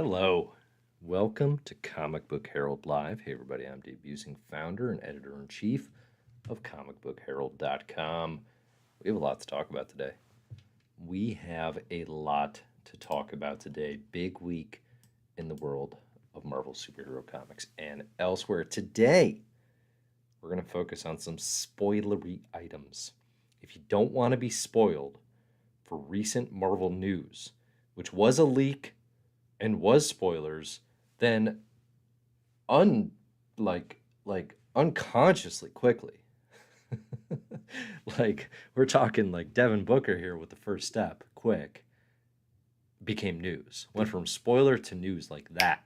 Hello. Welcome to Comic Book Herald Live. Hey, everybody, I'm Dave Busing, founder and editor-in-chief of comicbookherald.com. We have a lot to talk about today. We have a lot to talk about today. Big week in the world of Marvel superhero comics and elsewhere. Today, we're going to focus on some spoilery items. If you don't want to be spoiled for recent Marvel news, which was a leak and was spoilers, then unconsciously quickly. We're talking like Devin Booker here with the first step, quick, became news. Went from spoiler to news like that.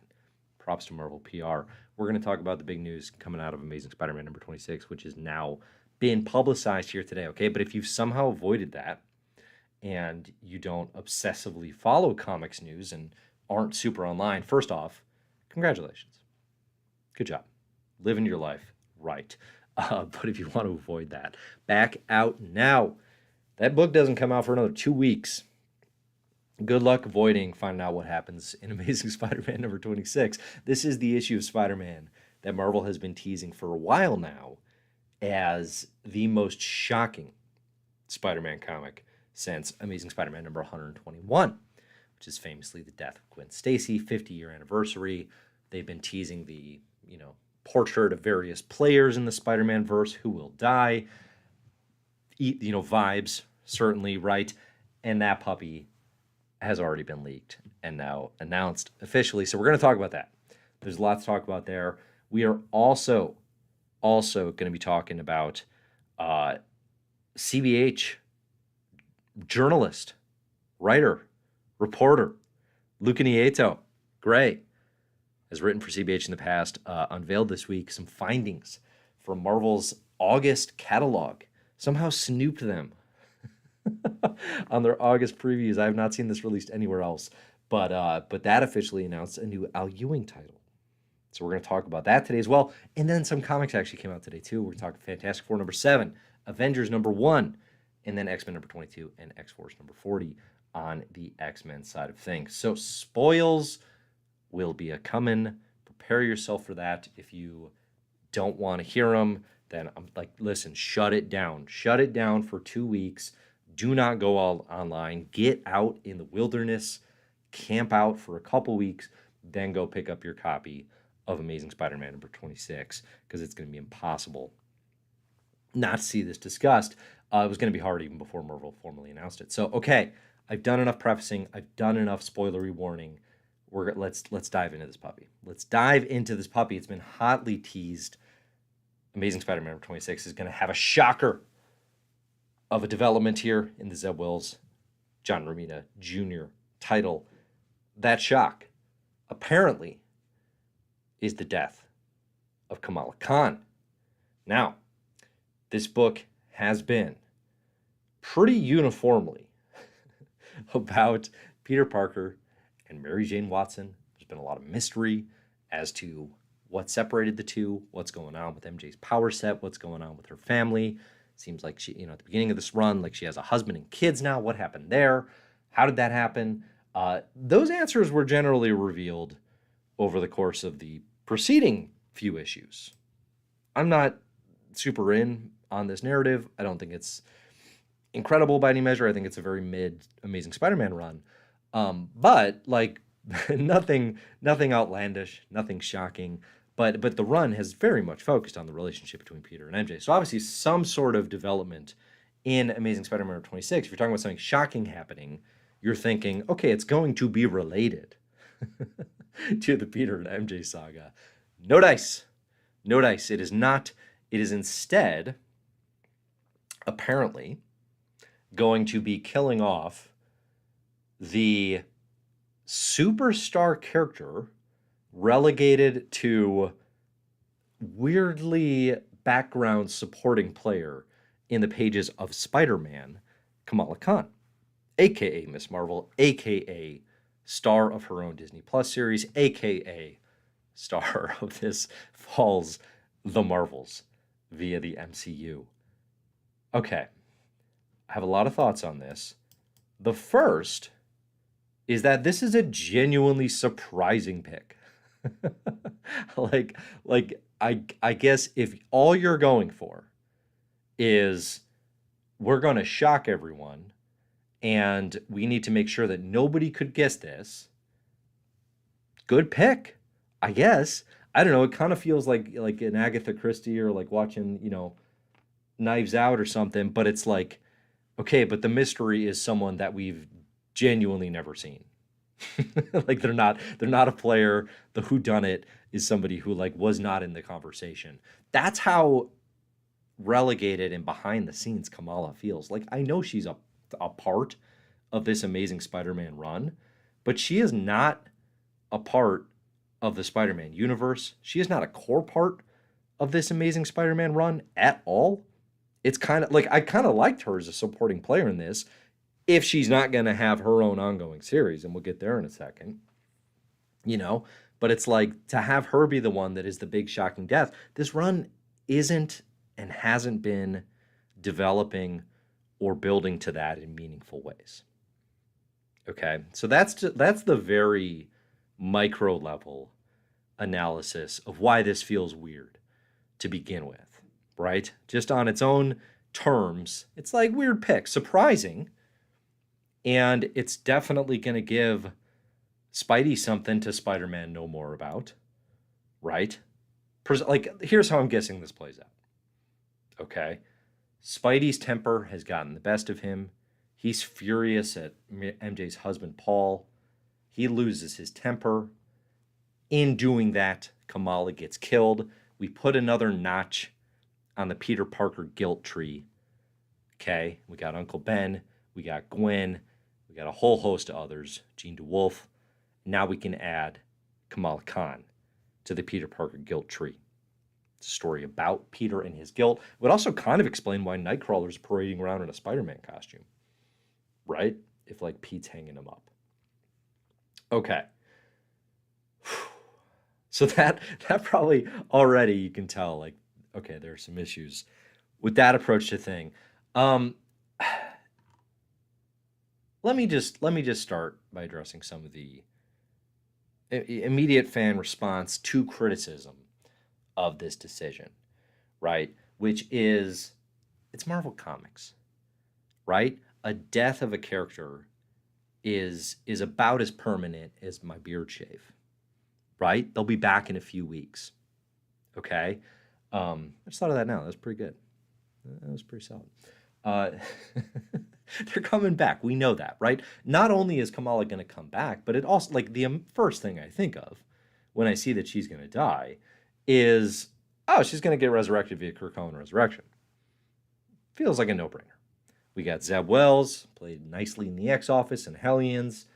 Props to Marvel PR. We're going to talk about the big news coming out of Amazing Spider-Man number 26, which is now being publicized here today, okay? But if you've somehow avoided that and you don't obsessively follow comics news and aren't super online, first off, congratulations. Good job. Living your life right. But if you want to avoid that, back out now. That book doesn't come out for another 2 weeks. Good luck avoiding finding out what happens in Amazing Spider-Man number 26. This is the issue of Spider-Man that Marvel has been teasing for a while now as the most shocking Spider-Man comic since Amazing Spider-Man number 121. Which is famously the death of Gwen Stacy, 50-year anniversary. They've been teasing the, portrait of various players in the Spider-Man verse who will die. Vibes, certainly, right? And that puppy has already been leaked and now announced officially. So we're going to talk about that. There's a lot to talk about there. We are also going to be talking about CBH journalist, writer, reporter Luca Nieto, Gray, has written for CBH in the past, unveiled this week some findings from Marvel's August catalog. Somehow snooped them on their August previews. I have not seen this released anywhere else, but that officially announced a new Al Ewing title. So we're going to talk about that today as well. And then some comics actually came out today too. We're talking Fantastic Four number 7, Avengers number 1, and then X-Men number 22 and X-Force number 40. On the X-Men side of things. So spoils will be a-coming. Prepare yourself for that. If you don't want to hear them, then I'm like, listen, shut it down. Shut it down for 2 weeks. Do not go all online. Get out in the wilderness. Camp out for a couple weeks. Then go pick up your copy of Amazing Spider-Man number 26 because it's going to be impossible not to see this discussed. It was going to be hard even before Marvel formally announced it. So, okay. I've done enough prefacing. I've done enough spoilery warning. Let's dive into this puppy. Let's dive into this puppy. It's been hotly teased. Amazing Spider-Man number 26 is going to have a shocker of a development here in the Zeb Wells, John Romita Jr. title. That shock, apparently, is the death of Kamala Khan. Now, this book has been pretty uniformly about Peter Parker and Mary Jane Watson. There's been a lot of mystery as to what separated the two, what's going on with MJ's power set, what's going on with her family. Seems like she, at the beginning of this run, like she has a husband and kids now. What happened there? How did that happen? Those answers were generally revealed over the course of the preceding few issues. I'm not super in on this narrative. I don't think it's incredible by any measure. I think it's a very mid Amazing Spider-Man run. But like nothing outlandish, nothing shocking. But the run has very much focused on the relationship between Peter and MJ. So obviously some sort of development in Amazing Spider-Man 26. If you're talking about something shocking happening, you're thinking, okay, it's going to be related to the Peter and MJ saga. No dice. No dice. It is not. It is instead, apparently, going to be killing off the superstar character relegated to weirdly background supporting player in the pages of Spider-Man, Kamala Khan, aka Miss Marvel, aka star of her own Disney Plus series, aka star of this fall's The Marvels via the MCU. Okay. I have a lot of thoughts on this. The first is that this is a genuinely surprising pick. like I guess if all you're going for is we're going to shock everyone and we need to make sure that nobody could guess this, good pick, I guess. I don't know, it kind of feels like an Agatha Christie or like watching, Knives Out or something, but it's like, okay, but the mystery is someone that we've genuinely never seen. Like they're not a player. The whodunit is somebody who like was not in the conversation. That's how relegated and behind the scenes Kamala feels. Like I know she's a part of this Amazing Spider-Man run, but she is not a part of the Spider-Man universe. She is not a core part of this Amazing Spider-Man run at all. It's kind of like I kind of liked her as a supporting player in this, if she's not going to have her own ongoing series, and we'll get there in a second, but it's like to have her be the one that is the big shocking death. This run isn't and hasn't been developing or building to that in meaningful ways. Okay, so that's the very micro level analysis of why this feels weird to begin with, right? Just on its own terms, it's like weird pick, surprising, and it's definitely going to give Spidey something to Spider-Man know more about, right? Like, here's how I'm guessing this plays out. Okay, Spidey's temper has gotten the best of him. He's furious at MJ's husband, Paul. He loses his temper. In doing that, Kamala gets killed. We put another notch on the Peter Parker guilt tree. Okay, we got Uncle Ben, we got Gwen, we got a whole host of others, Jean DeWolf. Now we can add Kamala Khan to the Peter Parker guilt tree. It's a story about Peter and his guilt. It would also kind of explain why Nightcrawler's parading around in a Spider-Man costume, right? If like Pete's hanging him up. Okay. So that probably already you can tell, like, okay, there are some issues with that approach to thing. Let me just start by addressing some of the immediate fan response to criticism of this decision, right? Which is, it's Marvel Comics, right? A death of a character is about as permanent as my beard shave, right? They'll be back in a few weeks, okay? I just thought of that now. That's pretty good. That was pretty solid. They're coming back. We know that, right? Not only is Kamala going to come back, but it also, like, the first thing I think of when I see that she's going to die is, oh, she's going to get resurrected via Krakoan Resurrection. Feels like a no-brainer. We got Zeb Wells, played nicely in the X-Office and Hellions.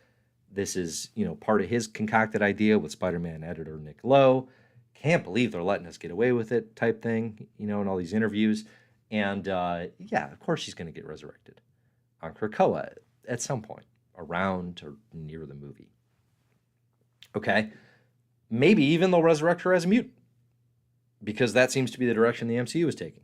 This is, part of his concocted idea with Spider-Man editor Nick Lowe. Can't believe they're letting us get away with it type thing, in all these interviews. And, yeah, of course she's going to get resurrected on Krakoa at some point, around or near the movie. Okay, maybe even they'll resurrect her as a mutant, because that seems to be the direction the MCU is taking.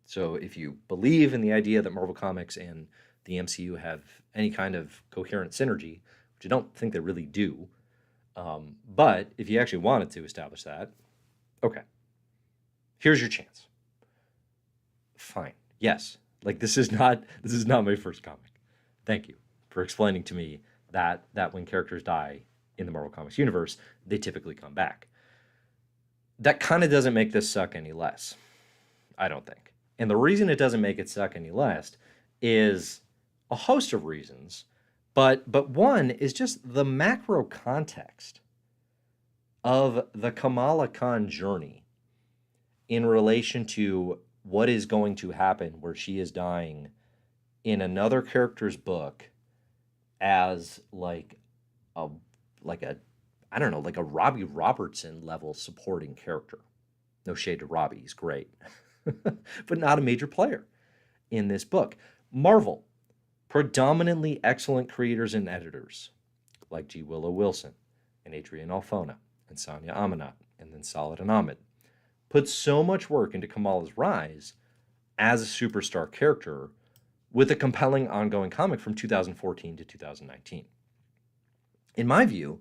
So if you believe in the idea that Marvel Comics and the MCU have any kind of coherent synergy, which I don't think they really do, but if you actually wanted to establish that, okay, here's your chance. Fine, yes. Like, this is not my first comic. Thank you for explaining to me that when characters die in the Marvel Comics universe, they typically come back. That kind of doesn't make this suck any less, I don't think. And the reason it doesn't make it suck any less is a host of reasons, but one is just the macro context of the Kamala Khan journey in relation to what is going to happen where she is dying in another character's book as like a Robbie Robertson level supporting character. No shade to Robbie, he's great. But not a major player in this book. Marvel, predominantly excellent creators and editors like G. Willow Wilson and Adrian Alfona and Sonia Amanat and then Saladin and Ahmed put so much work into Kamala's rise as a superstar character with a compelling ongoing comic from 2014 to 2019. In my view,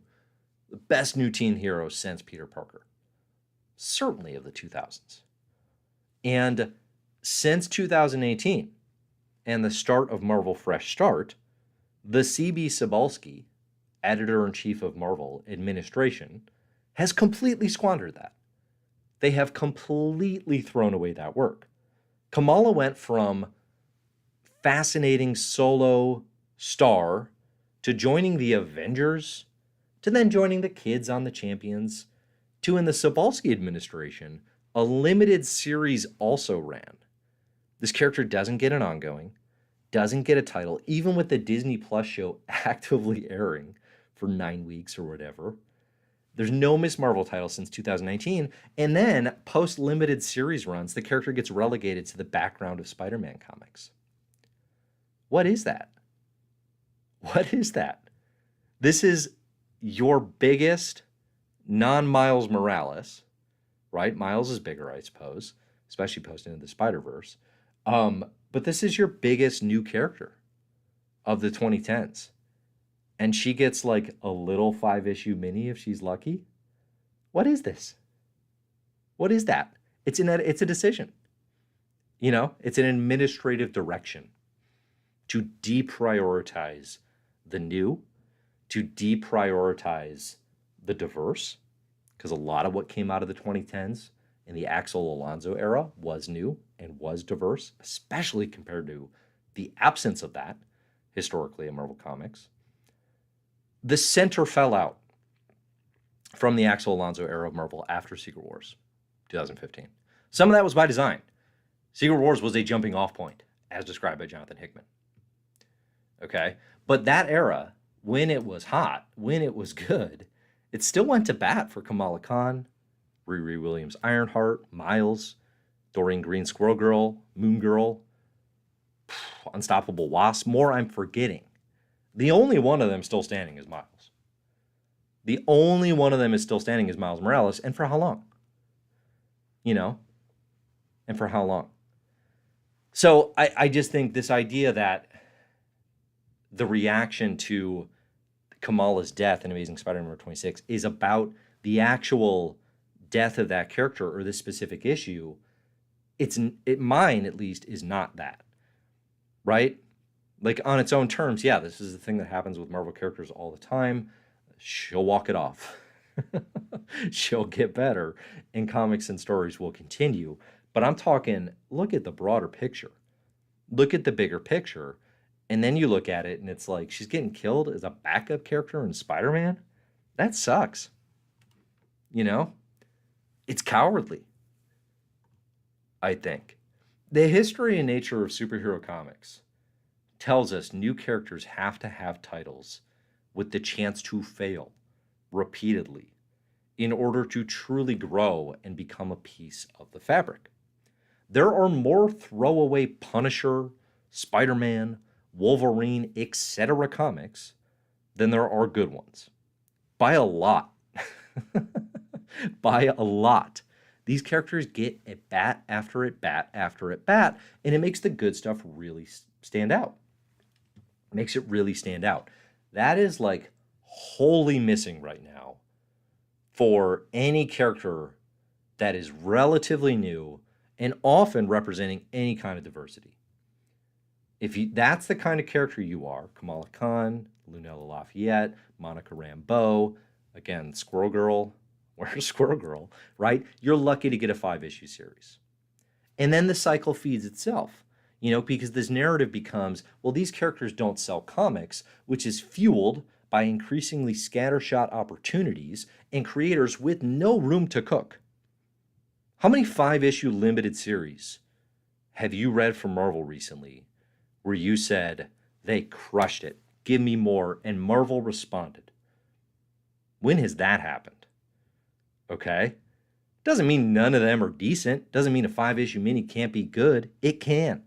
the best new teen hero since Peter Parker, certainly of the 2000s. And since 2018 and the start of Marvel Fresh Start, the C.B. Cebulski, editor-in-chief of Marvel administration, has completely squandered that. They have completely thrown away that work. Kamala went from fascinating solo star to joining the Avengers, to then joining the kids on the Champions, to in the Cebulski administration, a limited series also ran. This character doesn't get an ongoing, doesn't get a title, even with the Disney Plus show actively airing for 9 weeks or whatever. There's no Miss Marvel title since 2019. And then post-limited series runs, the character gets relegated to the background of Spider-Man comics. What is that? What is that? This is your biggest non-Miles Morales, right? Miles is bigger, I suppose, especially post Into the Spider-Verse. But this is your biggest new character of the 2010s. And she gets like a little 5-issue mini if she's lucky. What is this? What is that? It's a decision. You know, it's an administrative direction to deprioritize the new, to deprioritize the diverse, because a lot of what came out of the 2010s in the Axel Alonso era was new and was diverse, especially compared to the absence of that historically in Marvel Comics. The center fell out from the Axel Alonso era of Marvel after Secret Wars, 2015. Some of that was by design. Secret Wars was a jumping off point, as described by Jonathan Hickman. Okay? But that era, when it was hot, when it was good, it still went to bat for Kamala Khan, Riri Williams Ironheart, Miles, Doreen Green Squirrel Girl, Moon Girl, Unstoppable Wasp. More I'm forgetting. The only one of them still standing is Miles. The only one of them is still standing is Miles Morales. And for how long? You know? And for how long? So I just think this idea that the reaction to Kamala's death in Amazing Spider-Man number 26 is about the actual death of that character or this specific issue, mine at least is not that, right? Like on its own terms, yeah, this is the thing that happens with Marvel characters all the time. She'll walk it off. She'll get better, and comics and stories will continue. But I'm talking, look at the broader picture. Look at the bigger picture. And then you look at it and it's like, she's getting killed as a backup character in Spider-Man? That sucks. You know? It's cowardly, I think. The history and nature of superhero comics tells us new characters have to have titles with the chance to fail repeatedly in order to truly grow and become a piece of the fabric. There are more throwaway Punisher, Spider-Man, Wolverine, etc. comics than there are good ones. By a lot. By a lot. These characters get at bat after at bat after at bat, and it makes the good stuff really stand out. It makes it really stand out. That is like wholly missing right now for any character that is relatively new and often representing any kind of diversity. That's the kind of character you are, Kamala Khan, Lunella Lafayette, Monica Rambeau, again, Squirrel Girl, where's Squirrel Girl, right? You're lucky to get a 5-issue series. And then the cycle feeds itself, you know, because this narrative becomes, well, these characters don't sell comics, which is fueled by increasingly scattershot opportunities and creators with no room to cook. How many 5-issue limited series have you read from Marvel recently where you said, they crushed it, give me more, and Marvel responded? When has that happened? Okay? Doesn't mean none of them are decent. Doesn't mean a 5-issue mini can't be good. It can.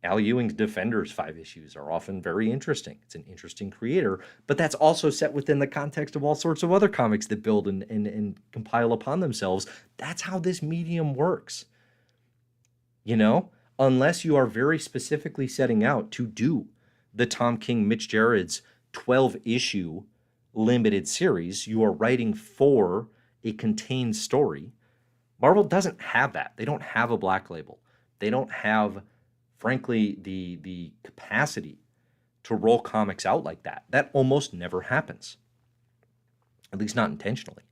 Al Ewing's Defenders 5 issues are often very interesting. It's an interesting creator, but that's also set within the context of all sorts of other comics that build and compile upon themselves. That's how this medium works. You know, unless you are very specifically setting out to do the Tom King, Mitch Gerads 12-issue limited series. You are writing for a contained story. Marvel doesn't have that. They don't have a black label. They don't have, frankly, the capacity to roll comics out like that. That almost never happens, at least not intentionally.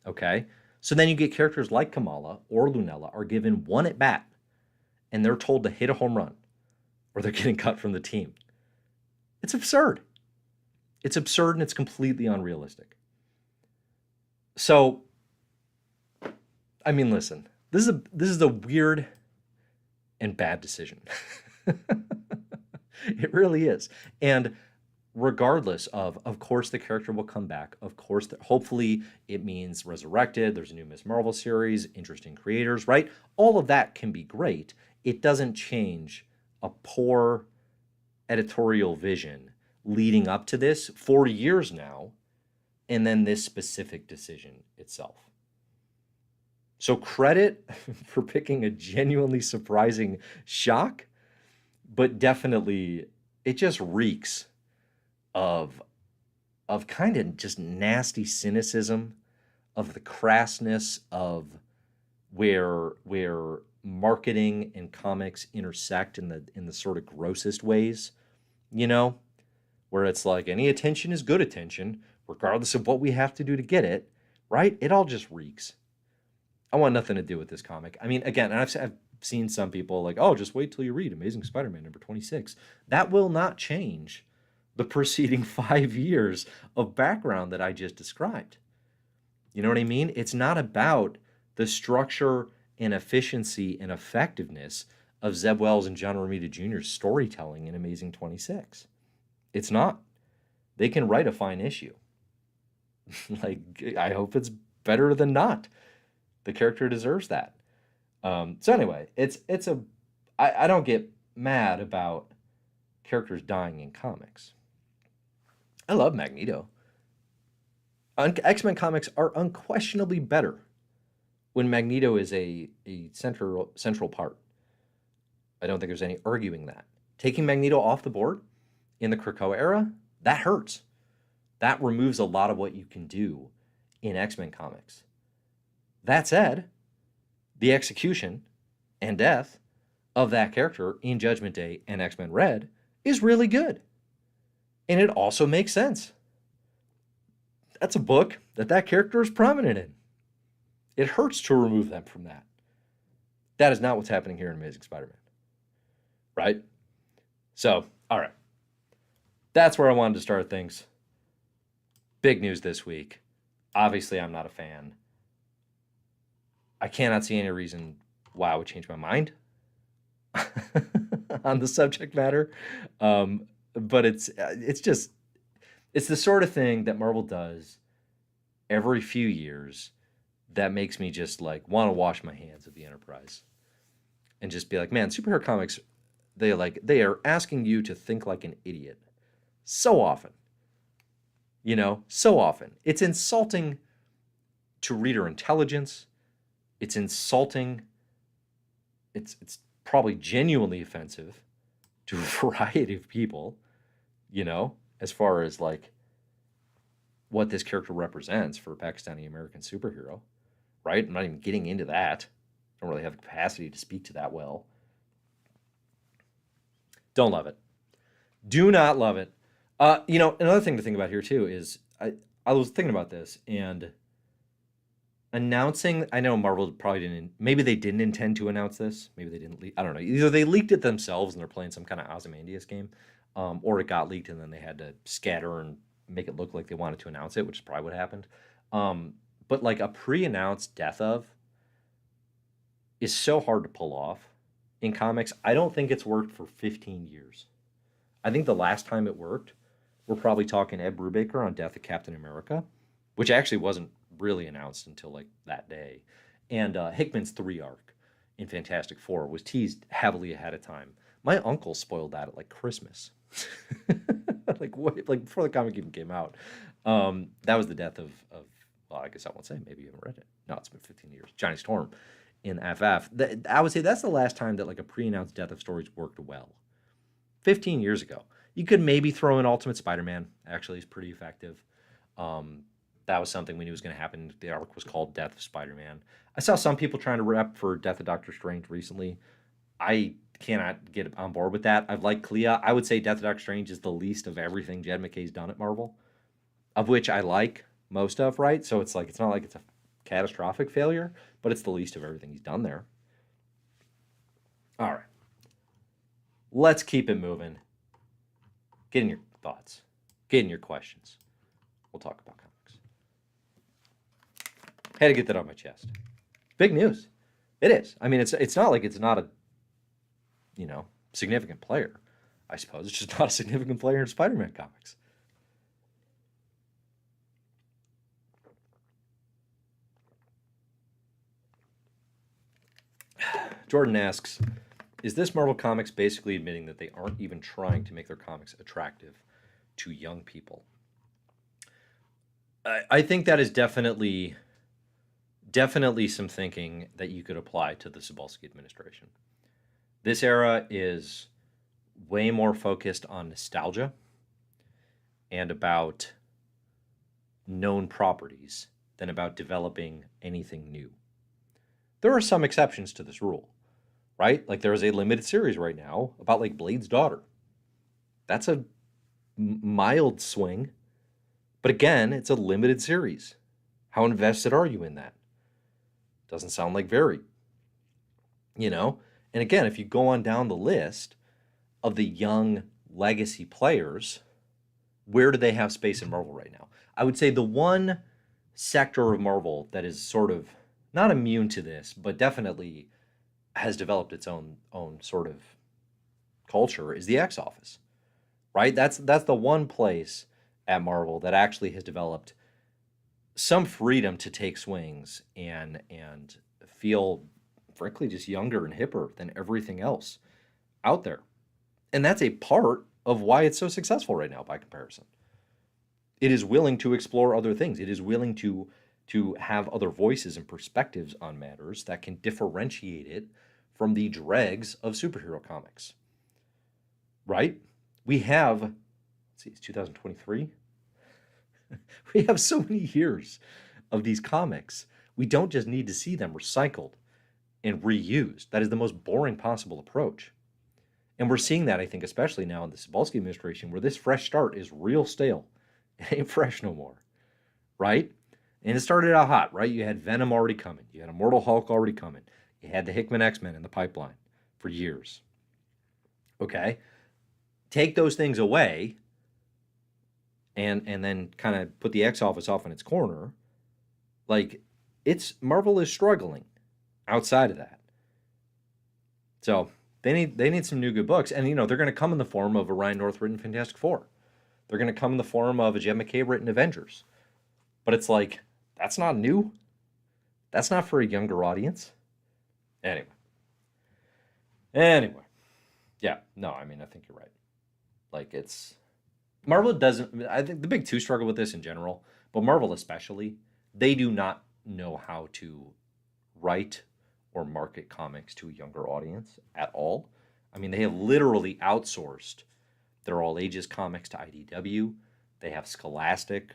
Okay? So then you get characters like Kamala or Lunella are given one at bat, and they're told to hit a home run, or they're getting cut from the team. It's absurd. It's absurd, and it's completely unrealistic. So, I mean, listen, this is a weird and bad decision. It really is. And regardless of course, the character will come back. Of course, hopefully it means resurrected. There's a new Miss Marvel series, interesting creators, right? All of that can be great. It doesn't change a poor editorial vision leading up to this for years now, and then this specific decision itself. So credit for picking a genuinely surprising shock, but definitely it just reeks of kind of just nasty cynicism, of the crassness of where marketing and comics intersect in the sort of grossest ways, you know, where it's like any attention is good attention, regardless of what we have to do to get it, right? It all just reeks. I want nothing to do with this comic. I mean, again, and I've seen some people like, oh, just wait till you read Amazing Spider-Man number 26. That will not change the preceding 5 years of background that I just described. You know what I mean? It's not about the structure and efficiency and effectiveness of Zeb Wells and John Romita Jr.'s storytelling in Amazing 26. It's not. They can write a fine issue. Like, I hope it's better than not. The character deserves that. So anyway, I don't get mad about characters dying in comics. I love Magneto. X-Men comics are unquestionably better when Magneto is a central part. I don't think there's any arguing that. Taking Magneto off the board in the Krakoa era, that hurts. That removes a lot of what you can do in X-Men comics. That said, the execution and death of that character in Judgment Day and X-Men Red is really good. And it also makes sense. That's a book that character is prominent in. It hurts to remove them from that. That is not what's happening here in Amazing Spider-Man. Right? So, all right. That's where I wanted to start things. Big news this week. Obviously, I'm not a fan. I cannot see any reason why I would change my mind on the subject matter. But it's the sort of thing that Marvel does every few years that makes me just like want to wash my hands of the enterprise and just be like, man, superhero comics, they are asking you to think like an idiot so often. You know, so often. It's insulting to reader intelligence. It's insulting. It's probably genuinely offensive to a variety of people, you know, as far as like what this character represents for a Pakistani American superhero, right? I'm not even getting into that. I don't really have the capacity to speak to that well. Don't love it. Do not love it. You know, another thing to think about here too is I was thinking about this and announcing. I know Marvel probably didn't. Maybe they didn't intend to announce this. Maybe they didn't. I don't know. Either they leaked it themselves and they're playing some kind of Ozymandias game, or it got leaked and then they had to scatter and make it look like they wanted to announce it, which is probably what happened. But like a pre-announced death of is so hard to pull off in comics. I don't think it's worked for 15 years. I think the last time it worked, we're probably talking Ed Brubaker on Death of Captain America, which actually wasn't really announced until like that day. And Hickman's 3 arc in Fantastic Four was teased heavily ahead of time. My uncle spoiled that at like Christmas. like before the comic even came out. That was the death of well, I guess I won't say, maybe you haven't read it. No, it's been 15 years. Johnny Storm in FF. I would say that's the last time that like a pre-announced death of stories worked well. 15 years ago. You could maybe throw in Ultimate Spider-Man. Actually, is pretty effective. That was something we knew was going to happen. The arc was called Death of Spider-Man. I saw some people trying to rep for Death of Doctor Strange recently. I cannot get on board with that. I've liked Clea. I would say Death of Doctor Strange is the least of everything Jed McKay's done at Marvel, of which I like most of, right? So it's like, it's not like it's a catastrophic failure, but it's the least of everything he's done there. All right. Let's keep it moving. Get in your thoughts. Get in your questions. We'll talk about comics. Had to get that on my chest. Big news. It is. I mean, it's not like it's not a, significant player, I suppose. It's just not a significant player in Spider-Man comics. Jordan asks, is this Marvel Comics basically admitting that they aren't even trying to make their comics attractive to young people? I think that is definitely some thinking that you could apply to the Cebulski administration. This era is way more focused on nostalgia and about known properties than about developing anything new. There are some exceptions to this rule, right? Like there is a limited series right now about like Blade's daughter. That's a mild swing, but again, it's a limited series. How invested are you in that? Doesn't sound like very, And again, if you go on down the list of the young legacy players, where do they have space in Marvel right now? I would say the one sector of Marvel that is sort of not immune to this, but definitely has developed its own sort of culture is the X Office, right? That's the one place at Marvel that actually has developed some freedom to take swings and feel, frankly, just younger and hipper than everything else out there. And that's a part of why it's so successful right now by comparison. It is willing to explore other things. It is willing to have other voices and perspectives on matters that can differentiate it from the dregs of superhero comics. Right? We have, let's see, it's 2023. We have so many years of these comics. We don't just need to see them recycled and reused. That is the most boring possible approach. And we're seeing that, I think, especially now in the Cebulski administration, where this fresh start is real stale. It ain't fresh no more, right? And it started out hot, right? You had Venom already coming. You had Immortal Hulk already coming. You had the Hickman X-Men in the pipeline for years. Okay? Take those things away and then kind of put the X Office off in its corner. Like, Marvel is struggling outside of that. So they need some new good books. And, they're going to come in the form of a Ryan North written Fantastic Four. They're going to come in the form of a Jed McKay written Avengers. But it's like, that's not new. That's not for a younger audience. Anyway. Yeah, no, I think you're right. Like, Marvel doesn't, I think the big two struggle with this in general, but Marvel especially, they do not know how to write or market comics to a younger audience at all. They have literally outsourced their all ages comics to IDW. They have Scholastic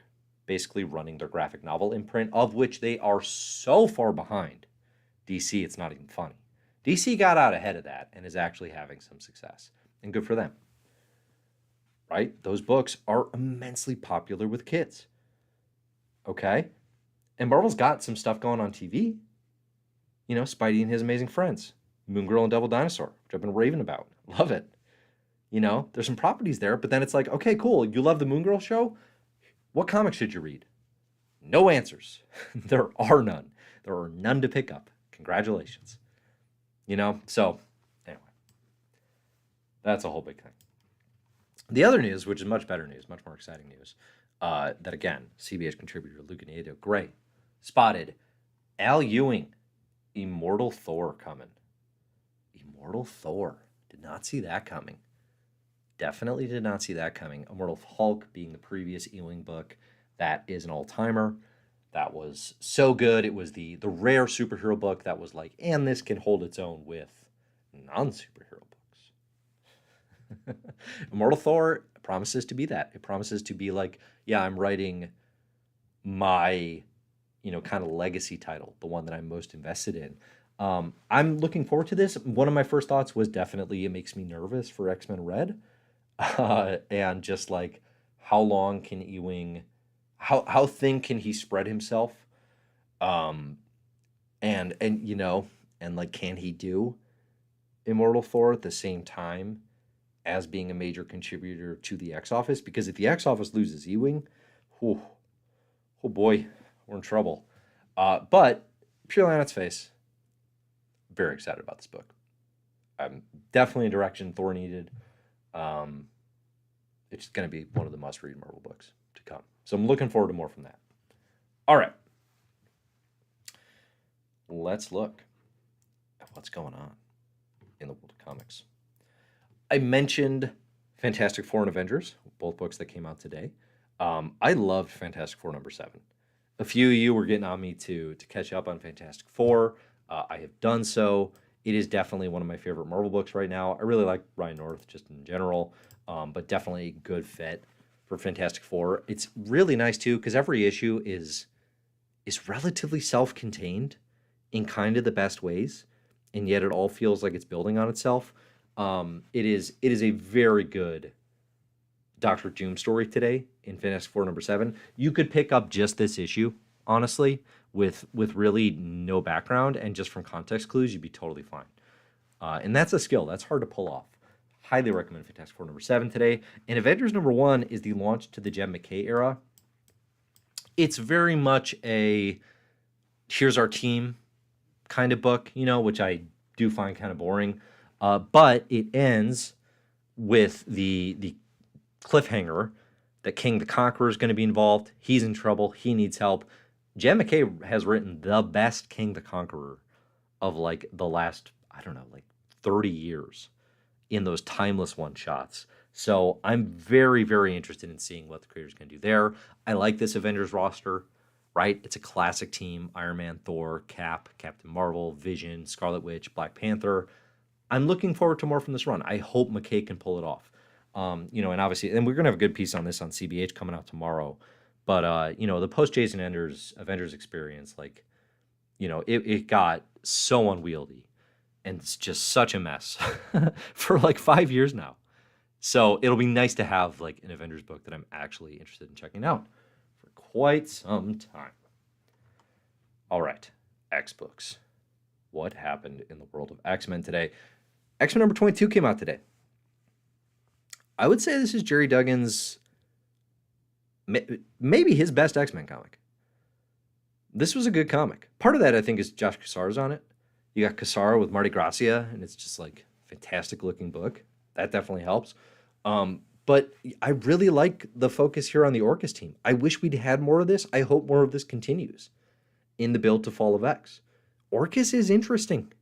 basically running their graphic novel imprint, of which they are so far behind DC, it's not even funny. DC got out ahead of that and is actually having some success, and good for them. Right? Those books are immensely popular with kids. Okay? And Marvel's got some stuff going on TV. Spidey and His Amazing Friends, Moon Girl and Devil Dinosaur, which I've been raving about. Love it. There's some properties there, but then it's like, okay, cool. You love the Moon Girl show? What comics should you read? No answers. There are none. There are none to pick up. Congratulations. So anyway, that's a whole big thing. The other news, which is much better news, much more exciting news, that again, CBH contributor Luke Nieto Gray spotted Al Ewing, Immortal Thor coming. Immortal Thor. Did not see that coming. Definitely did not see that coming. Immortal Hulk being the previous Ewing book. That is an all-timer. That was so good. It was the rare superhero book that was like, and this can hold its own with non-superhero books. Immortal Thor promises to be that. It promises to be like, yeah, I'm writing my, kind of legacy title, the one that I'm most invested in. I'm looking forward to this. One of my first thoughts was definitely it makes me nervous for X-Men Red, and just like how long can Ewing, how thin can he spread himself, um, and like can he do Immortal Thor at the same time as being a major contributor to the X Office? Because if the X Office loses Ewing, whew, oh boy, we're in trouble. But purely on its face, very excited about this book. I'm definitely a direction Thor needed. Um, it's going to be one of the must-read Marvel books to come. So I'm looking forward to more from that. All right. Let's look at what's going on in the world of comics. I mentioned Fantastic Four and Avengers, both books that came out today. I loved Fantastic Four #7. A few of you were getting on me to catch up on Fantastic Four. I have done so. It is definitely one of my favorite Marvel books right now. I really like Ryan North just in general, but definitely a good fit for Fantastic Four. It's really nice too because every issue is relatively self-contained in kind of the best ways, and yet it all feels like it's building on itself. It is a very good Doctor Doom story today in Fantastic Four #7. You could pick up just this issue, honestly, with really no background and just from context clues, you'd be totally fine. And that's a skill that's hard to pull off. Highly recommend Fantastic Four #7 today. And Avengers #1 is the launch to the Jed MacKay era. It's very much a here's our team kind of book, which I do find kind of boring. But it ends with the cliffhanger that King the Conqueror is going to be involved. He's in trouble. He needs help. Jed MacKay has written the best King the Conqueror of like the last, I don't know, like 30 years in those timeless one-shots. So I'm very, very interested in seeing what the creator's going to do there. I like this Avengers roster, right? It's a classic team. Iron Man, Thor, Cap, Captain Marvel, Vision, Scarlet Witch, Black Panther. I'm looking forward to more from this run. I hope MacKay can pull it off. And obviously, and we're going to have a good piece on this on CBH coming out tomorrow. But, the post-Jason Enders Avengers experience, it got so unwieldy. And it's just such a mess for like 5 years now. So it'll be nice to have like an Avengers book that I'm actually interested in checking out for quite some time. All right, X books. What happened in the world of X-Men today? X-Men #22 came out today. I would say this is Jerry Duggan's, maybe his best X-Men comic. This was a good comic. Part of that, I think, is Josh Cassara's on it. You got Cassara with Marty Gracia, and it's just like fantastic looking book. That definitely helps. But I really like the focus here on the Orcus team. I wish we'd had more of this. I hope more of this continues in the build to Fall of X. Orcus is interesting.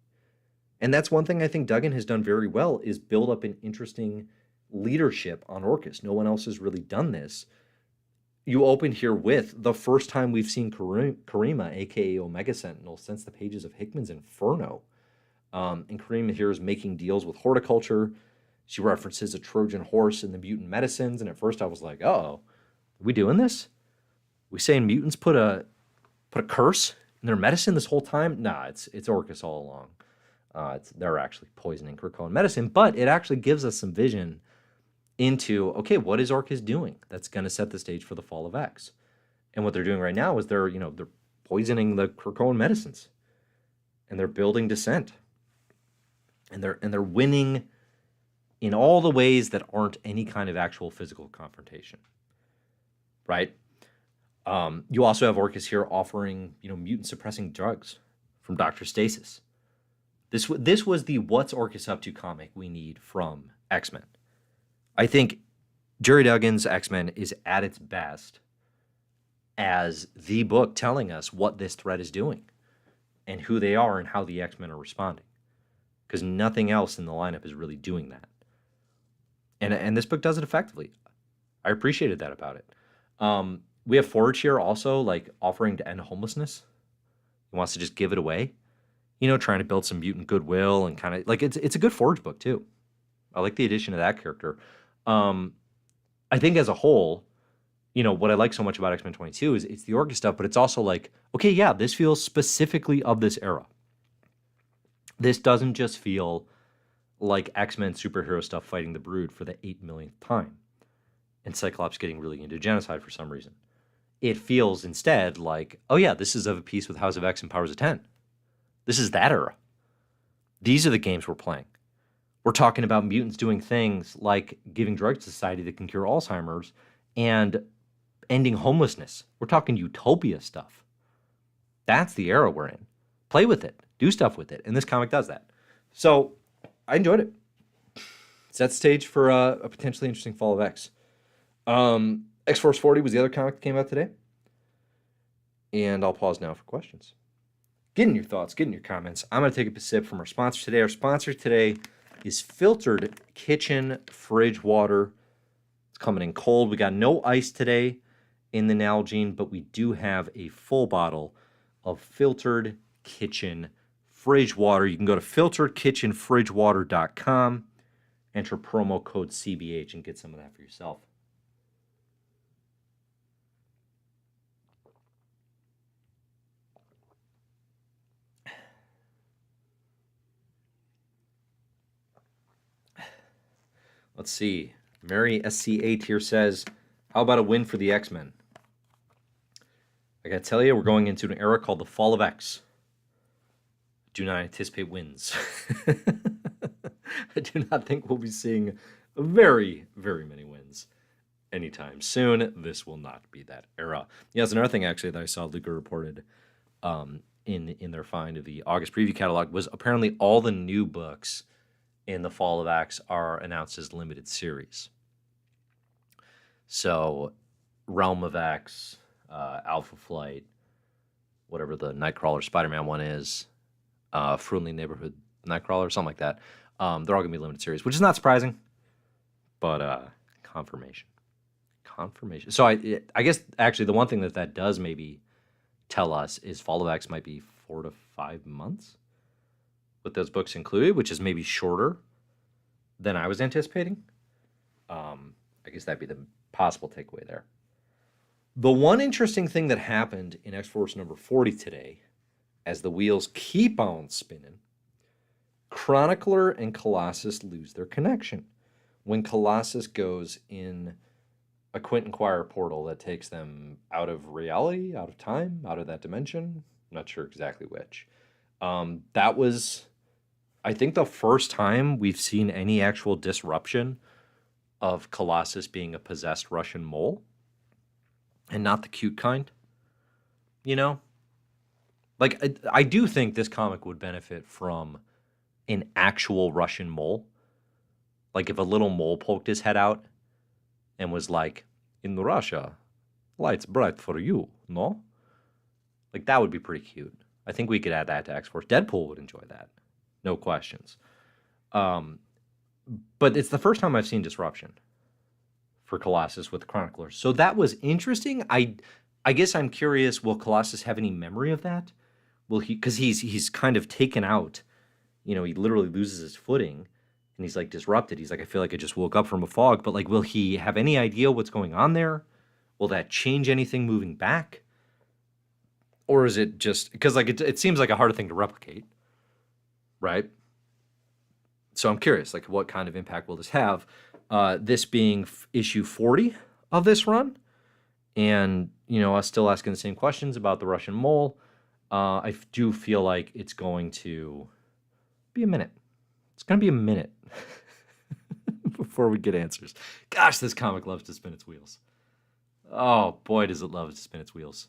And that's one thing I think Duggan has done very well is build up an interesting leadership on Orcus. No one else has really done this. You open here with the first time we've seen Karima, a.k.a. Omega Sentinel, since the pages of Hickman's Inferno. And Karima here is making deals with horticulture. She references a Trojan horse in the mutant medicines. And at first I was like, oh, are we doing this? We saying mutants put a curse in their medicine this whole time? Nah, it's Orcus all along. They're actually poisoning Krakoan medicine, but it actually gives us some vision into, okay, what is Orcus doing that's going to set the stage for the Fall of X? And what they're doing right now is they're poisoning the Krakoan medicines, and they're building dissent, and they're winning in all the ways that aren't any kind of actual physical confrontation, right? You also have Orcus here offering mutant suppressing drugs from Dr. Stasis. This was the What's Orcus Up To comic we need from X-Men. I think Jerry Duggan's X-Men is at its best as the book telling us what this threat is doing and who they are and how the X-Men are responding. Because nothing else in the lineup is really doing that. And this book does it effectively. I appreciated that about it. We have Forge here also, like, offering to end homelessness. He wants to just give it away. Trying to build some mutant goodwill and kind of, like, it's a good Forge book, too. I like the addition of that character. I think as a whole, what I like so much about X-Men 22 is it's the Orca stuff, but it's also like, okay, yeah, this feels specifically of this era. This doesn't just feel like X-Men superhero stuff fighting the Brood for the 8 millionth time, and Cyclops getting really into genocide for some reason. It feels instead like, oh yeah, this is of a piece with House of X and Powers of 10. This is that era. These are the games we're playing. We're talking about mutants doing things like giving drugs to society that can cure Alzheimer's and ending homelessness. We're talking utopia stuff. That's the era we're in. Play with it. Do stuff with it. And this comic does that. So I enjoyed it. Set the stage for a potentially interesting fall of X. X-Force 40 was the other comic that came out today. And I'll pause now for questions. Get in your thoughts. Get in your comments. I'm going to take a sip from our sponsor today. Our sponsor today is filtered kitchen fridge water. It's coming in cold. We got no ice today in the Nalgene, but we do have a full bottle of filtered kitchen fridge water. You can go to filteredkitchenfridgewater.com, enter promo code CBH, and get some of that for yourself. Let's see. Mary SC8 here says, how about a win for the X-Men? I got to tell you, we're going into an era called the Fall of X. Do not anticipate wins. I do not think we'll be seeing very, very many wins anytime soon. This will not be that era. Yeah, that's another thing, actually, that I saw Luca reported in their find of the August preview catalog was apparently all the new books in the Fall of X are announced as limited series. So, Realm of X, Alpha Flight, whatever the Nightcrawler Spider-Man one is, Friendly Neighborhood Nightcrawler, something like that. They're all going to be limited series, which is not surprising, but confirmation. So I guess actually the one thing that does maybe tell us is Fall of X might be 4 to 5 months with those books included, which is maybe shorter than I was anticipating. I guess that'd be the possible takeaway there. The one interesting thing that happened in X-Force number 40 today, as the wheels keep on spinning, Chronicler and Colossus lose their connection. When Colossus goes in a Quentin Quire portal that takes them out of reality, out of time, out of that dimension, I'm not sure exactly which. That was, I think, the first time we've seen any actual disruption of Colossus being a possessed Russian mole. And not the cute kind, Like, I do think this comic would benefit from an actual Russian mole. Like, if a little mole poked his head out and was like, in Russia, light's bright for you, no? Like, that would be pretty cute. I think we could add that to X-Force. Deadpool would enjoy that. No questions. But it's the first time I've seen disruption for Colossus with the Chroniclers. So that was interesting. I guess I'm curious, will Colossus have any memory of that? Will he, because he's kind of taken out, he literally loses his footing and he's like disrupted. He's like, I feel like I just woke up from a fog, but like, will he have any idea what's going on there? Will that change anything moving back? Or is it just, because like it seems like a harder thing to replicate, right? So I'm curious, like what kind of impact will this have? This being issue 40 of this run, and us still asking the same questions about the Russian mole. I do feel like it's going to be a minute. It's going to be a minute before we get answers. Gosh, this comic loves to spin its wheels. Oh boy, does it love to spin its wheels.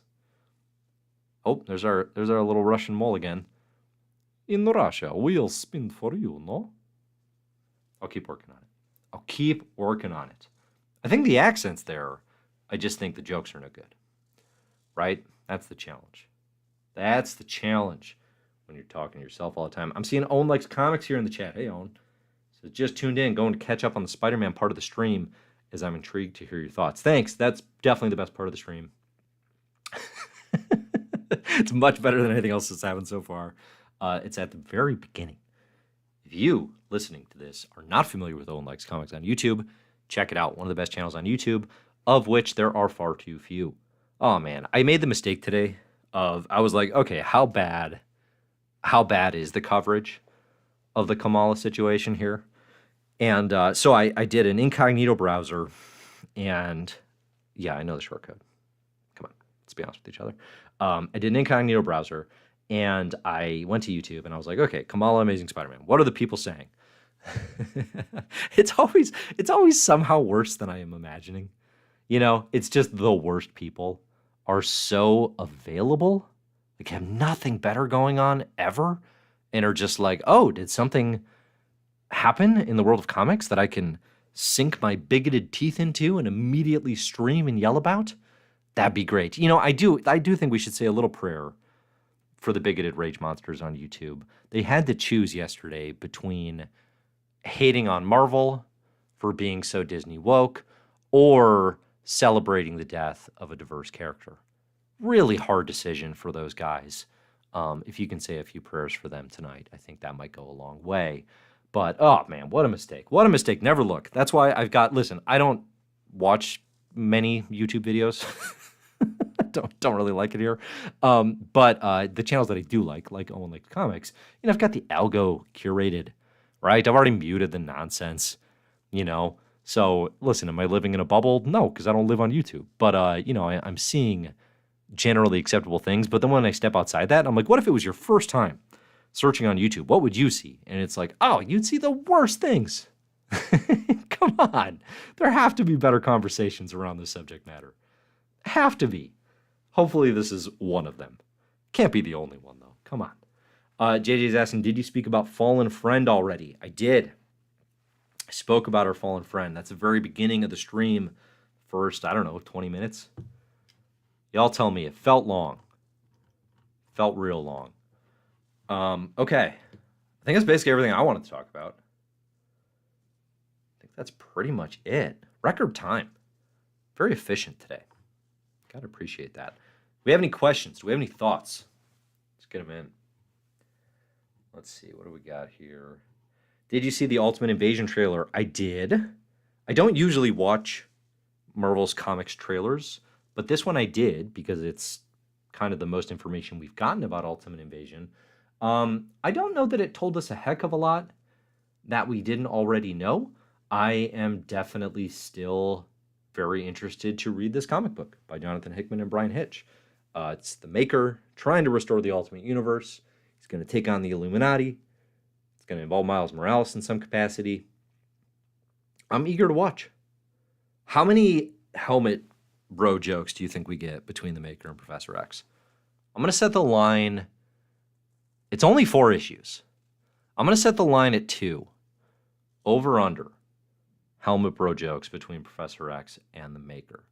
Oh, there's our little Russian mole again. In Russia, wheels spin for you, no? I'll keep working on it. I think the accent's there. I just think the jokes are no good. Right? That's the challenge. When you're talking to yourself all the time. I'm seeing Owen Likes Comics here in the chat. Hey, Owen. So just tuned in, going to catch up on the Spider-Man part of the stream, as I'm intrigued to hear your thoughts. Thanks. That's definitely the best part of the stream. It's much better than anything else that's happened so far. It's at the very beginning. If you, listening to this, are not familiar with Owen Likes Comics on YouTube, check it out. One of the best channels on YouTube, of which there are far too few. Oh man, I made the mistake today I was like, okay, how bad is the coverage of the Kamala situation here? And so I did an incognito browser, and yeah, I know the shortcode. Come on, let's be honest with each other. I did an incognito browser, and I went to YouTube, and I was like, okay, Kamala Amazing Spider-Man. What are the people saying? It's always somehow worse than I am imagining. You know, it's just the worst people are so available, like have nothing better going on ever, and are just like, oh, did something happen in the world of comics that I can sink my bigoted teeth into and immediately stream and yell about? That'd be great. You know, I do think we should say a little prayer for the bigoted rage monsters on YouTube. They had to choose yesterday between hating on Marvel for being so Disney woke or celebrating the death of a diverse character. Really hard decision for those guys. If you can say a few prayers for them tonight, I think that might go a long way. But, oh man, what a mistake. What a mistake. Never look. That's why listen, I don't watch many YouTube videos. don't really like it here. But the channels that I do like Owen Likes Comics, you know, I've got the algo curated, right? I've already muted the nonsense, you know. So, listen, am I living in a bubble? No, because I don't live on YouTube. But, you know, I'm seeing generally acceptable things. But then when I step outside that, I'm like, what if it was your first time searching on YouTube? What would you see? And it's like, oh, you'd see the worst things. Come on. There have to be better conversations around this subject matter. Have to be. Hopefully this is one of them. Can't be the only one, though. Come on. JJ's asking, did you speak about Fallen Friend already? I did. I spoke about our fallen friend. That's the very beginning of the stream. First, I don't know, 20 minutes. Y'all tell me. It felt long. Felt real long. Okay. I think that's basically everything I wanted to talk about. I think that's pretty much it. Record time. Very efficient today. Gotta appreciate that. Do we have any questions? Do we have any thoughts? Let's get them in. Let's see. What do we got here? Did you see the Ultimate Invasion trailer? I did. I don't usually watch Marvel's comics trailers, but this one I did because it's kind of the most information we've gotten about Ultimate Invasion. I don't know that it told us a heck of a lot that we didn't already know. I am definitely still very interested to read this comic book by Jonathan Hickman and Brian Hitch. It's the Maker trying to restore the Ultimate Universe. He's going to take on the Illuminati. It's going to involve Miles Morales in some capacity. I'm eager to watch. How many helmet bro jokes do you think we get between the Maker and Professor X? I'm going to set the line. It's only 4 issues. I'm going to set the line at 2. Over under. Helmet bro jokes between Professor X and the Maker.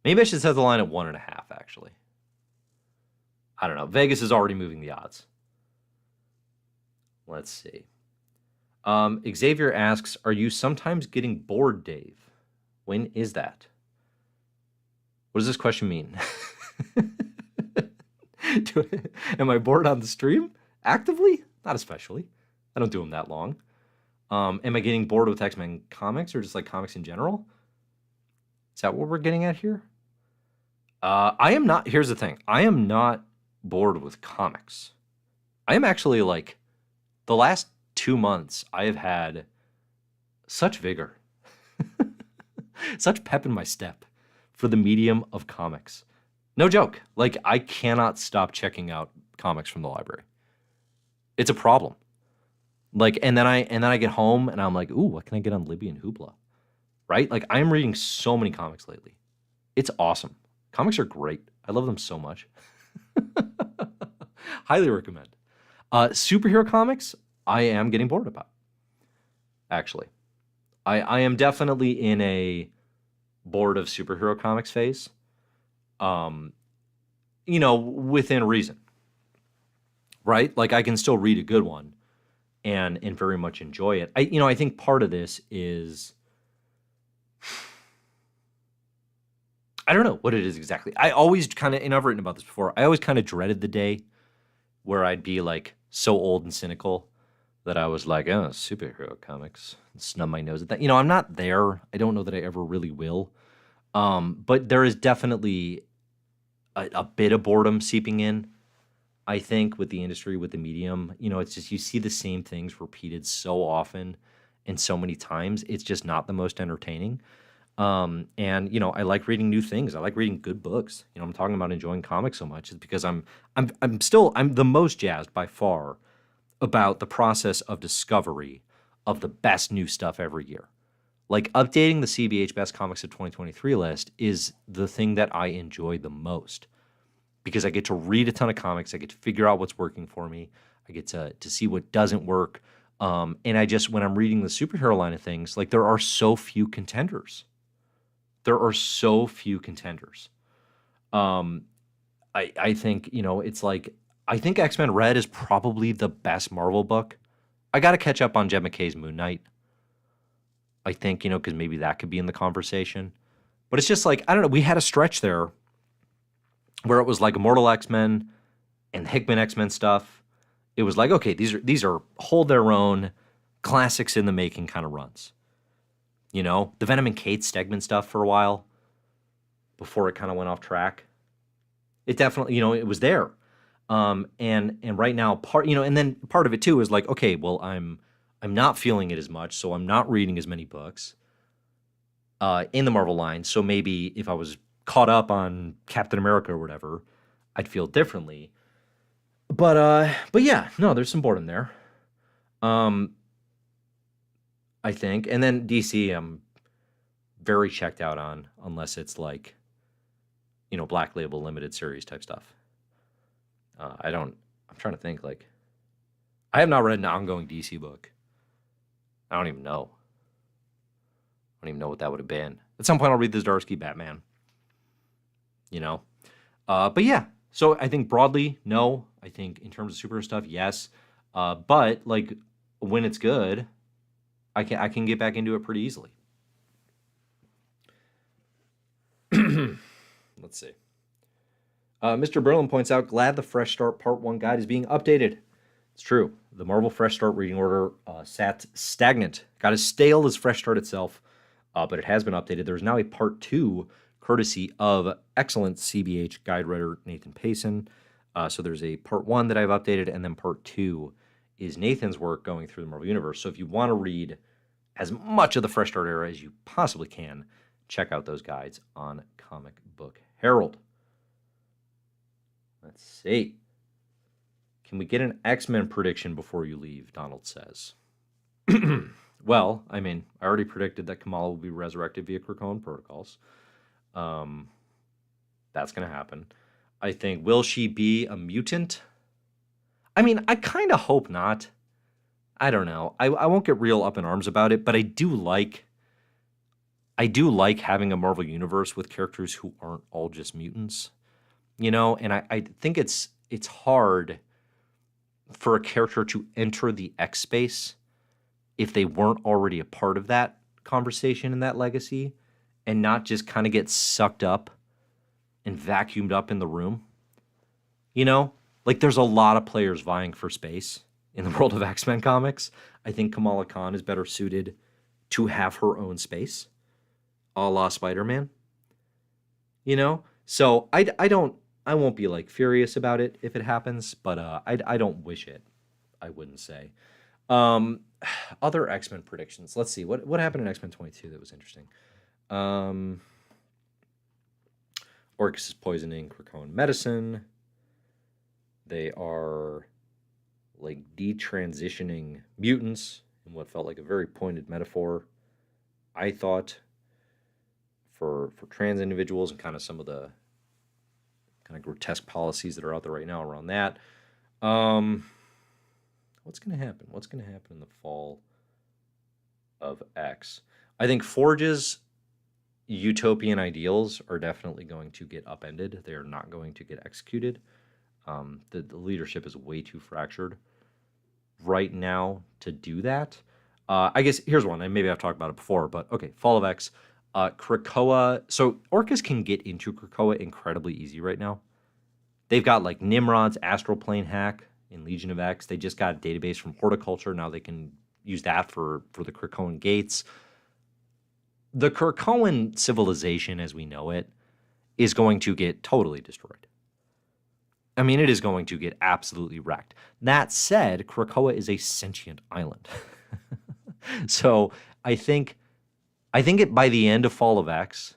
Maybe I should set the line at 1.5, actually. I don't know. Vegas is already moving the odds. Let's see. Xavier asks, are you sometimes getting bored, Dave? When is that? What does this question mean? Am I bored on the stream? Actively? Not especially. I don't do them that long. Am I getting bored with X-Men comics or just like comics in general? Is that what we're getting at here? I am not. Here's the thing. I am not bored with comics. I am actually like, the last 2 months, I have had such vigor, such pep in my step for the medium of comics. No joke. Like, I cannot stop checking out comics from the library. It's a problem. Like, and then I get home and I'm like, ooh, what can I get on Libby and Hoopla? Right? Like, I'm reading so many comics lately. It's awesome. Comics are great. I love them so much. Highly recommend. Superhero comics, I am getting bored about. Actually. I am definitely in a bored of superhero comics phase. You know, within reason. Right? Like, I can still read a good one and very much enjoy it. I think part of this is, I don't know what it is exactly. I always kind of, and I've written about this before, I always kind of dreaded the day where I'd be like so old and cynical that I was like, oh, superhero comics, and snub my nose at that. You know, I'm not there. I don't know that I ever really will. But there is definitely a bit of boredom seeping in, I think, with the industry, with the medium. You know, it's just you see the same things repeated so often and so many times. It's just not the most entertaining. And you know, I like reading new things. I like reading good books. You know, I'm talking about enjoying comics so much is because I'm the most jazzed by far about the process of discovery of the best new stuff every year. Like updating the CBH Best Comics of 2023 list is the thing that I enjoy the most because I get to read a ton of comics. I get to figure out what's working for me. I get to see what doesn't work. And I just, when I'm reading the superhero line of things, like there are so few contenders. There are so few contenders. I think, you know, it's like, I think X-Men Red is probably the best Marvel book. I got to catch up on Jed McKay's Moon Knight. I think, you know, because maybe that could be in the conversation. But it's just like, I don't know, we had a stretch there where it was like Immortal X-Men and Hickman X-Men stuff. It was like, okay, these are hold their own classics in the making kind of runs. You know, the Venom and Kate Stegman stuff for a while before it kind of went off track. It definitely, you know, it was there. And right now part, you know, and then part of it too is like, okay, well, I'm not feeling it as much, so I'm not reading as many books in the Marvel line. So maybe if I was caught up on Captain America or whatever, I'd feel differently. But yeah, no, there's some boredom there. I think. And then DC, I'm very checked out on, unless it's like, you know, Black Label limited series type stuff. I'm trying to think, like, I have not read an ongoing DC book. I don't even know. I don't even know what that would have been. At some point, I'll read the Zdarsky Batman. You know? But yeah, so I think broadly, no. I think in terms of superhero stuff, yes. But, like, when it's good, I can get back into it pretty easily. Let's see. Mr. Berlin points out, glad the Fresh Start Part 1 guide is being updated. It's true. The Marvel Fresh Start reading order sat stagnant, got as stale as Fresh Start itself, but it has been updated. There's now a Part 2, courtesy of excellent CBH guide writer Nathan Payson. So there's a Part 1 that I've updated, and then Part 2 is Nathan's work going through the Marvel Universe. So if you want to read as much of the Fresh Start era as you possibly can, check out those guides on Comic Book Herald. Let's see. Can we get an X-Men prediction before you leave? Donald says. Well, I mean, I already predicted that Kamala will be resurrected via Krakoan protocols. That's going to happen. I think, will she be a mutant? I mean, I kind of hope not. I don't know. I won't get real up in arms about it, but I do like having a Marvel universe with characters who aren't all just mutants. You know, and I think it's hard for a character to enter the X space if they weren't already a part of that conversation and that legacy, and not just kind of get sucked up and vacuumed up in the room. You know, like there's a lot of players vying for space in the world of X-Men comics. I think Kamala Khan is better suited to have her own space, a la Spider-Man. You know, so I won't be like furious about it if it happens, but I don't wish it. I wouldn't say. Other X-Men predictions. Let's see what happened in X-Men 22 that was interesting. Orcus is poisoning Krakoan medicine. They are like detransitioning mutants in what felt like a very pointed metaphor, I thought, for trans individuals and kind of some of the kind of grotesque policies that are out there right now around that. What's going to happen? What's going to happen in the fall of X? I think Forge's utopian ideals are definitely going to get upended. They are not going to get executed. The leadership is way too fractured right now to do that. I guess here's one, and maybe I've talked about it before, but okay, Fall of X. Krakoa. So Orcus can get into Krakoa incredibly easy right now. They've got like Nimrod's astral plane hack in Legion of X. They just got a database from Horticulture. Now they can use that for the Krakoan gates. The Krakoan civilization, as we know it, is going to get totally destroyed. I mean, it is going to get absolutely wrecked. That said, Krakoa is a sentient island. So I think it by the end of Fall of X,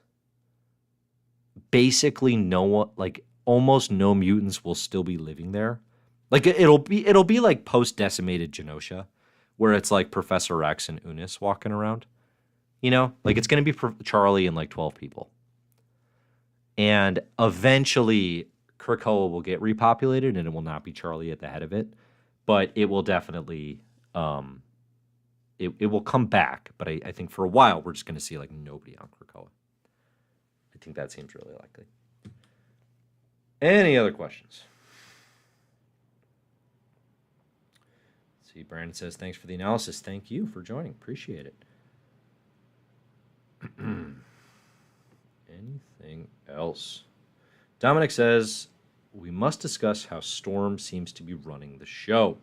basically almost no mutants will still be living there. Like it'll be like post decimated Genosha, where it's like Professor X and Unis walking around. Like it's going to be Charlie and like 12 people. And eventually Krakoa will get repopulated and it will not be Charlie at the head of it, but it will definitely it will come back. But I think for a while we're just going to see like nobody on Krakoa. I think that seems really likely. Any other questions? Let's see, Brandon says, thanks for the analysis. Thank you for joining. Appreciate it. Anything else? Dominic says, we must discuss how Storm seems to be running the show.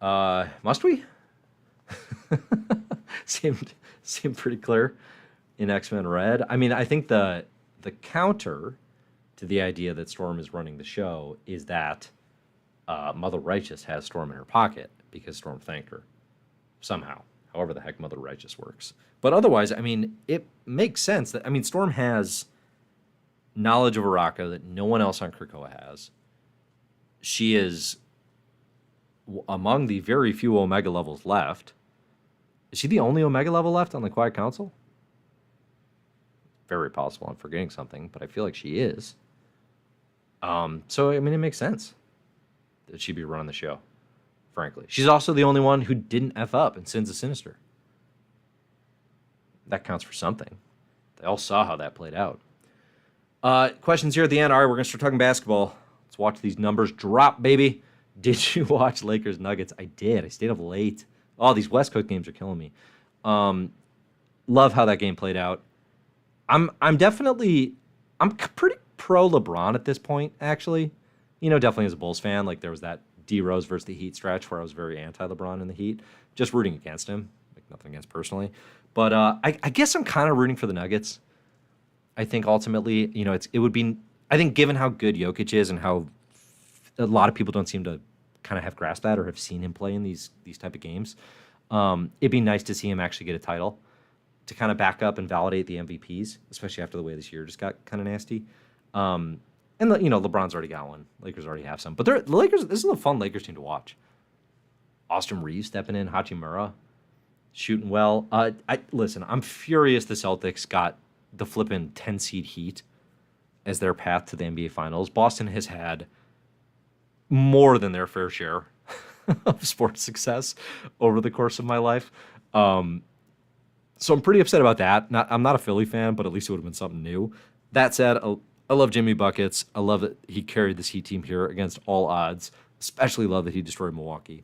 Must we? seemed pretty clear in X-Men Red. I mean, I think the counter to the idea that Storm is running the show is that Mother Righteous has Storm in her pocket because Storm thanked her somehow. However the heck Mother Righteous works. But otherwise, I mean, it makes sense that, I mean, Storm has knowledge of Araka that no one else on Krakoa has. She is among the very few Omega levels left. Is she the only Omega level left on the Quiet Council? Very possible I'm forgetting something, but I feel like she is. So, I mean, it makes sense that she'd be running the show, frankly. She's also the only one who didn't F up in Sins of Sinister. That counts for something. They all saw how that played out. Questions here at the end. All right, we're going to start talking basketball. Let's watch these numbers drop, baby. Did you watch Lakers Nuggets? I did. I stayed up late. Oh, these West Coast games are killing me. Love how that game played out. I'm pretty pro LeBron at this point, actually. Definitely as a Bulls fan. Like, there was that D Rose versus the Heat stretch where I was very anti-LeBron in the Heat. Just rooting against him. Like, nothing against personally. But I guess I'm kind of rooting for the Nuggets. I think ultimately, it would be, I think given how good Jokic is and how a lot of people don't seem to kind of have grasped that or have seen him play in these type of games, it'd be nice to see him actually get a title to kind of back up and validate the MVPs, especially after the way this year just got kind of nasty. And LeBron's already got one. Lakers already have some. But the Lakers, this is a fun Lakers team to watch. Austin Reeves stepping in, Hachimura shooting well. Listen, I'm furious the Celtics got the flippin' 10-seed Heat as their path to the NBA Finals. Boston has had more than their fair share of sports success over the course of my life. So I'm pretty upset about that. I'm not a Philly fan, but at least it would have been something new. That said, I love Jimmy Buckets. I love that he carried this Heat team here against all odds. Especially love that he destroyed Milwaukee.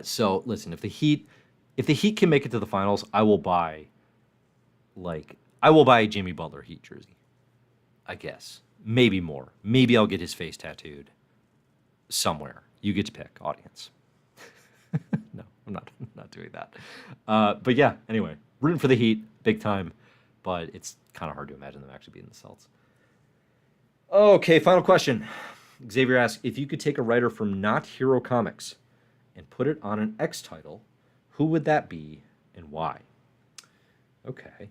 So listen, if the Heat can make it to the finals, I will buy a Jimmy Butler Heat jersey. I guess. Maybe more. Maybe I'll get his face tattooed somewhere. You get to pick, audience. No, I'm not doing that. But yeah, anyway, rooting for the Heat, big time. But it's kind of hard to imagine them actually beating the Celtics. Okay, final question. Xavier asks, if you could take a writer from not Hero Comics and put it on an X title, who would that be and why? Okay.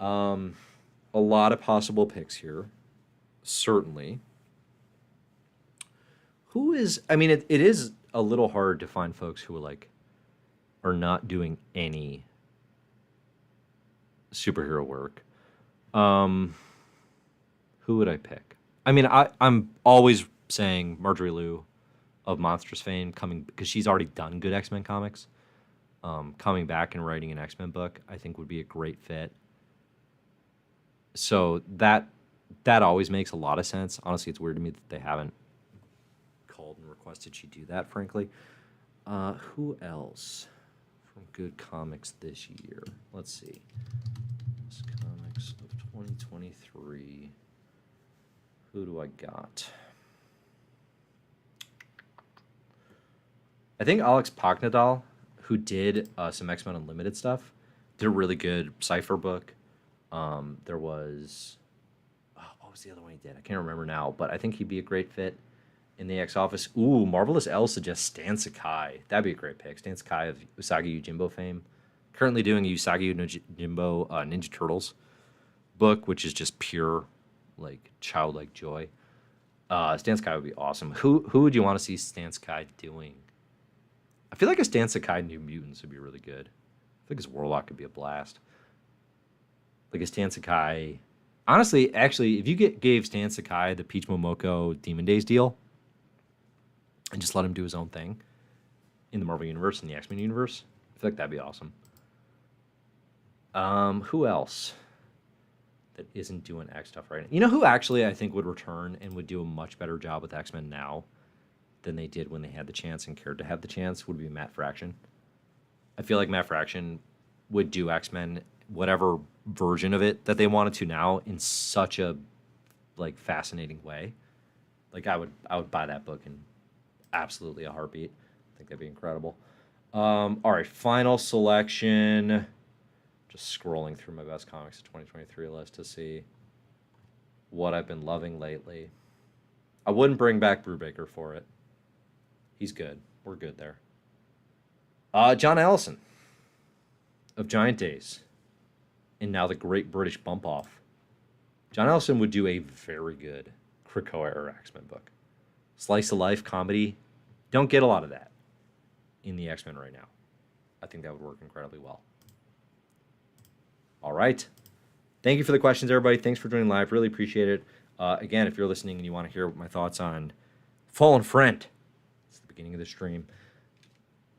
A lot of possible picks here. Certainly. It is a little hard to find folks who are not doing any superhero work. Who would I pick? I'm always saying Marjorie Liu of Monstrous fame because she's already done good X-Men comics. Coming back and writing an X-Men book, I think would be a great fit. So that always makes a lot of sense. Honestly, it's weird to me that they haven't called and requested she do that, frankly. Who else from good comics this year? Let's see. Comics of 2023. Who do I got? I think Alex Pognadal, who did some X-Men Unlimited stuff, did a really good Cypher book. There was... what was the other one he did? I can't remember now, but I think he'd be a great fit in the X Office. Ooh, Marvelous L suggests Stan Sakai. That'd be a great pick. Stan Sakai of Usagi Yojimbo fame. Currently doing a Usagi Yojimbo Ninja Turtles book, which is just pure, like, childlike joy. Stan Sakai would be awesome. Who would you want to see Stan Sakai doing? I feel like a Stan Sakai New Mutants would be really good. I think his Warlock could be a blast. Like a Stan Sakai... Honestly, actually, if you gave Stan Sakai the Peach Momoko Demon Days deal and just let him do his own thing in the Marvel Universe and the X-Men universe, I feel like that'd be awesome. Who else that isn't doing X stuff right now? You know who actually I think would return and would do a much better job with X-Men now than they did when they had the chance and cared to have the chance would be Matt Fraction. I feel like Matt Fraction would do X-Men, whatever version of it that they wanted to now, in such a like fascinating way. Like I would buy that book in absolutely a heartbeat. I think that'd be incredible. All right, final selection. Just scrolling through my best comics of 2023 list to see what I've been loving lately. I wouldn't bring back Brubaker for it. He's good. We're good there. John Allison of Giant Days, and now the Great British Bump Off. John Allison would do a very good Krakoa era X-Men book. Slice of life comedy. Don't get a lot of that in the X-Men right now. I think that would work incredibly well. All right. Thank you for the questions, everybody. Thanks for joining live. Really appreciate it. Again, if you're listening and you want to hear my thoughts on Fallen Friend, it's the beginning of the stream.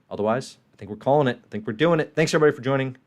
Otherwise, I think we're calling it. I think we're doing it. Thanks, everybody, for joining.